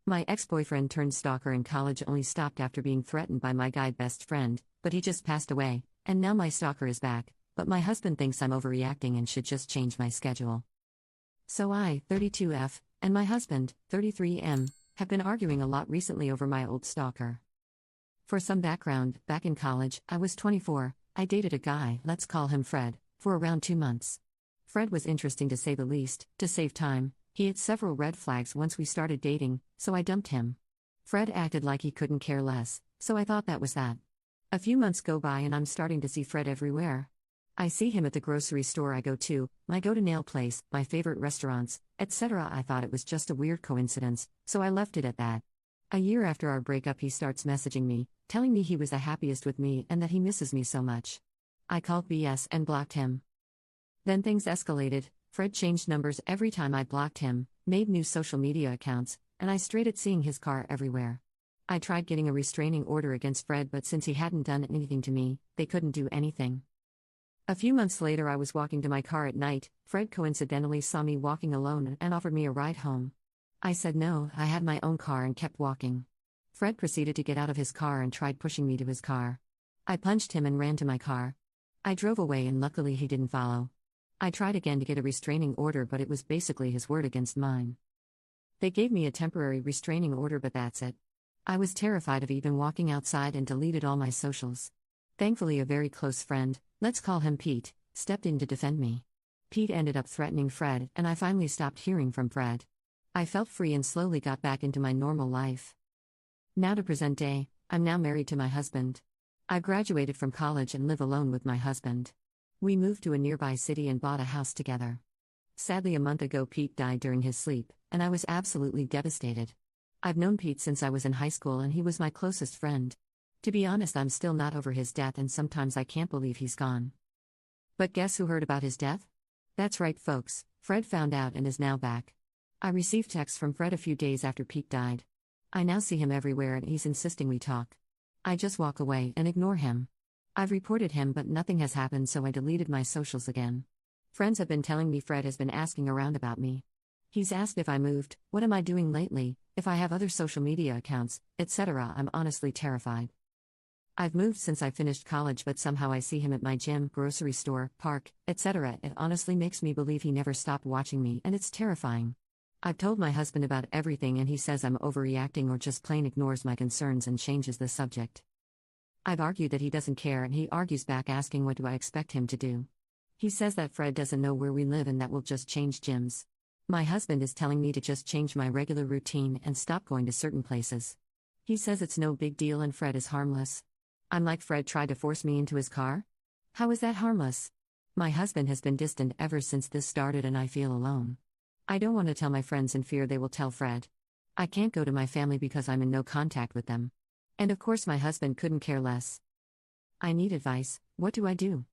My ex-boyfriend turned stalker in college only stopped after being threatened by my guy best friend, but he just passed away, and now my stalker is back, but my husband thinks I'm overreacting and should just change my schedule. So I, 32F, and my husband, 33M, have been arguing a lot recently over my old stalker. For some background, back in college, I was 24, I dated a guy, let's call him Fred, for around 2 months. Fred was interesting to say the least. To save time, he hit several red flags once we started dating, so I dumped him. Fred acted like he couldn't care less, so I thought that was that. A few months go by and I'm starting to see Fred everywhere. I see him at the grocery store I go to, my go-to-nail place, my favorite restaurants, etc. I thought it was just a weird coincidence, so I left it at that. A year after our breakup he starts messaging me, telling me he was the happiest with me and that he misses me so much. I called BS and blocked him. Then things escalated. Fred changed numbers every time I blocked him, made new social media accounts, and I strayed at seeing his car everywhere. I tried getting a restraining order against Fred, but since he hadn't done anything to me, they couldn't do anything. A few months later I was walking to my car at night. Fred coincidentally saw me walking alone and offered me a ride home. I said no, I had my own car and kept walking. Fred proceeded to get out of his car and tried pushing me to his car. I punched him and ran to my car. I drove away and luckily he didn't follow. I tried again to get a restraining order, but it was basically his word against mine. They gave me a temporary restraining order, but that's it. I was terrified of even walking outside and deleted all my socials. Thankfully a very close friend, let's call him Pete, stepped in to defend me. Pete ended up threatening Fred and I finally stopped hearing from Fred. I felt free and slowly got back into my normal life. Now to present day, I'm now married to my husband. I graduated from college and live alone with my husband. We moved to a nearby city and bought a house together. Sadly, a month ago Pete died during his sleep, and I was absolutely devastated. I've known Pete since I was in high school and he was my closest friend. To be honest, I'm still not over his death and sometimes I can't believe he's gone. But guess who heard about his death? That's right folks, Fred found out and is now back. I received texts from Fred a few days after Pete died. I now see him everywhere and he's insisting we talk. I just walk away and ignore him. I've reported him but nothing has happened, so I deleted my socials again. Friends have been telling me Fred has been asking around about me. He's asked if I moved, what am I doing lately, if I have other social media accounts, etc. I'm honestly terrified. I've moved since I finished college, but somehow I see him at my gym, grocery store, park, etc. It honestly makes me believe he never stopped watching me and it's terrifying. I've told my husband about everything and he says I'm overreacting or just plain ignores my concerns and changes the subject. I've argued that he doesn't care and he argues back asking what do I expect him to do. He says that Fred doesn't know where we live and that we'll just change gyms. My husband is telling me to just change my regular routine and stop going to certain places. He says it's no big deal and Fred is harmless. I'm like, Fred tried to force me into his car? How is that harmless? My husband has been distant ever since this started and I feel alone. I don't want to tell my friends in fear they will tell Fred. I can't go to my family because I'm in no contact with them. And of course my husband couldn't care less. I need advice. What do I do?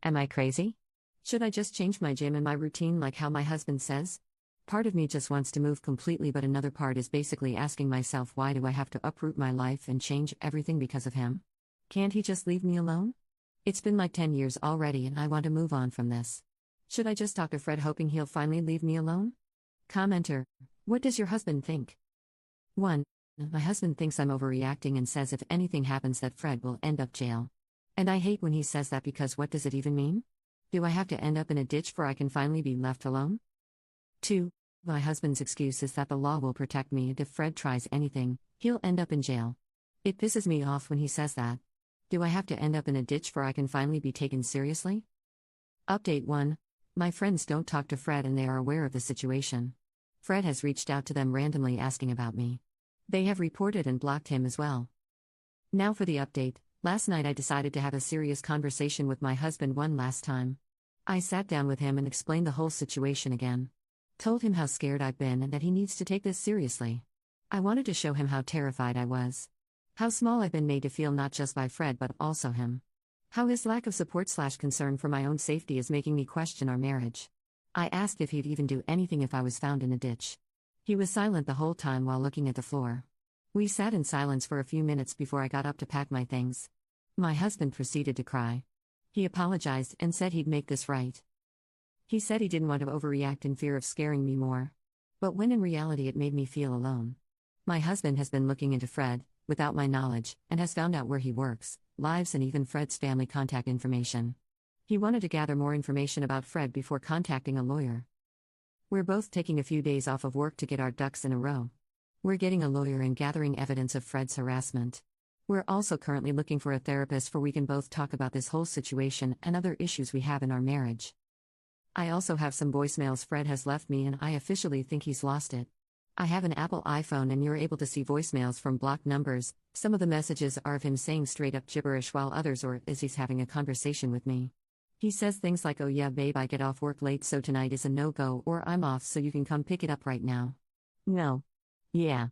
Am I crazy? Should I just change my gym and my routine like how my husband says? Part of me just wants to move completely, but another part is basically asking myself, why do I have to uproot my life and change everything because of him? Can't he just leave me alone? It's been like 10 years already and I want to move on from this. Should I just talk to Fred hoping he'll finally leave me alone? Commenter, what does your husband think? 1. My husband thinks I'm overreacting and says if anything happens that Fred will end up jail. And I hate when he says that because what does it even mean? Do I have to end up in a ditch before I can finally be left alone? 2. My husband's excuse is that the law will protect me and if Fred tries anything, he'll end up in jail. It pisses me off when he says that. Do I have to end up in a ditch before I can finally be taken seriously? Update 1. My friends don't talk to Fred and they are aware of the situation. Fred has reached out to them randomly asking about me. They have reported and blocked him as well. Now for the update. Last night I decided to have a serious conversation with my husband one last time. I sat down with him and explained the whole situation again. Told him how scared I've been and that he needs to take this seriously. I wanted to show him how terrified I was. How small I've been made to feel, not just by Fred but also him. How his lack of support/concern for my own safety is making me question our marriage. I asked if he'd even do anything if I was found in a ditch. He was silent the whole time while looking at the floor. We sat in silence for a few minutes before I got up to pack my things. My husband proceeded to cry. He apologized and said he'd make this right. He said he didn't want to overreact in fear of scaring me more. But when in reality it made me feel alone. My husband has been looking into Fred, without my knowledge, and has found out where he works, lives, and even Fred's family contact information. He wanted to gather more information about Fred before contacting a lawyer. We're both taking a few days off of work to get our ducks in a row. We're getting a lawyer and gathering evidence of Fred's harassment. We're also currently looking for a therapist for we can both talk about this whole situation and other issues we have in our marriage. I also have some voicemails Fred has left me and I officially think he's lost it. I have an Apple iPhone and you're able to see voicemails from blocked numbers. Some of the messages are of him saying straight up gibberish while others are as he's having a conversation with me. He says things like, "Oh yeah babe, I get off work late so tonight is a no-go," or "I'm off so you can come pick it up right now." No. Yeah.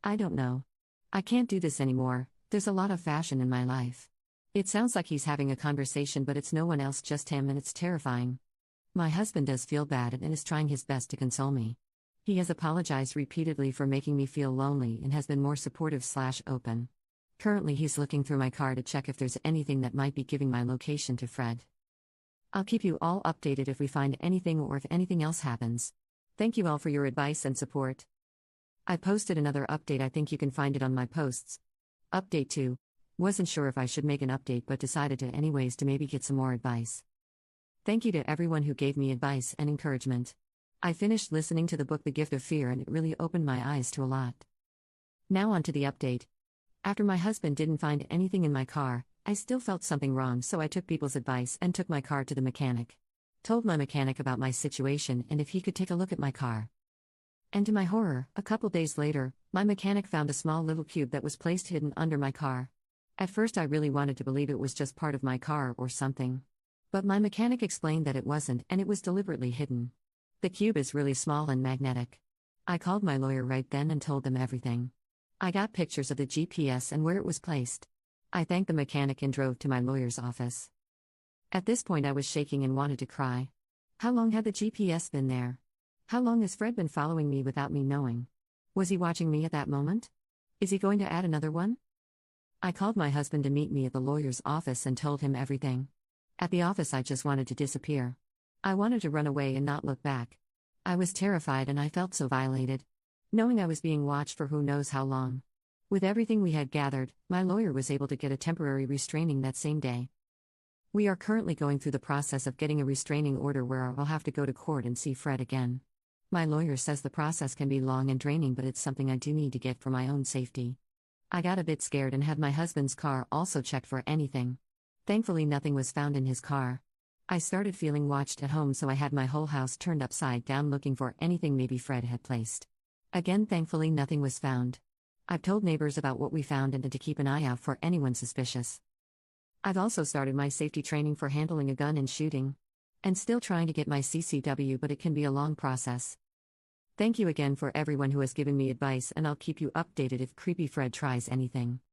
I don't know. I can't do this anymore, there's a lot of fashion in my life. It sounds like he's having a conversation but it's no one else, just him, and it's terrifying. My husband does feel bad and is trying his best to console me. He has apologized repeatedly for making me feel lonely and has been more supportive/open. Currently he's looking through my car to check if there's anything that might be giving my location to Fred. I'll keep you all updated if we find anything or if anything else happens. Thank you all for your advice and support. I posted another update, I think you can find it on my posts. Update 2. Wasn't sure if I should make an update but decided to anyways to maybe get some more advice. Thank you to everyone who gave me advice and encouragement. I finished listening to the book The Gift of Fear and it really opened my eyes to a lot. Now on to the update. After my husband didn't find anything in my car, I still felt something wrong, so I took people's advice and took my car to the mechanic. Told my mechanic about my situation and if he could take a look at my car. And to my horror, a couple days later, my mechanic found a small little cube that was placed hidden under my car. At first I really wanted to believe it was just part of my car or something. But my mechanic explained that it wasn't and it was deliberately hidden. The cube is really small and magnetic. I called my lawyer right then and told them everything. I got pictures of the GPS and where it was placed. I thanked the mechanic and drove to my lawyer's office. At this point I was shaking and wanted to cry. How long had the GPS been there? How long has Fred been following me without me knowing? Was he watching me at that moment? Is he going to add another one? I called my husband to meet me at the lawyer's office and told him everything. At the office I just wanted to disappear. I wanted to run away and not look back. I was terrified and I felt so violated. Knowing I was being watched for who knows how long. With everything we had gathered, my lawyer was able to get a temporary restraining that same day. We are currently going through the process of getting a restraining order where I'll have to go to court and see Fred again. My lawyer says the process can be long and draining, but it's something I do need to get for my own safety. I got a bit scared and had my husband's car also checked for anything. Thankfully nothing was found in his car. I started feeling watched at home, so I had my whole house turned upside down looking for anything maybe Fred had placed. Again, thankfully nothing was found. I've told neighbors about what we found and to keep an eye out for anyone suspicious. I've also started my safety training for handling a gun and shooting. And still trying to get my CCW, but it can be a long process. Thank you again for everyone who has given me advice, and I'll keep you updated if Creepy Fred tries anything.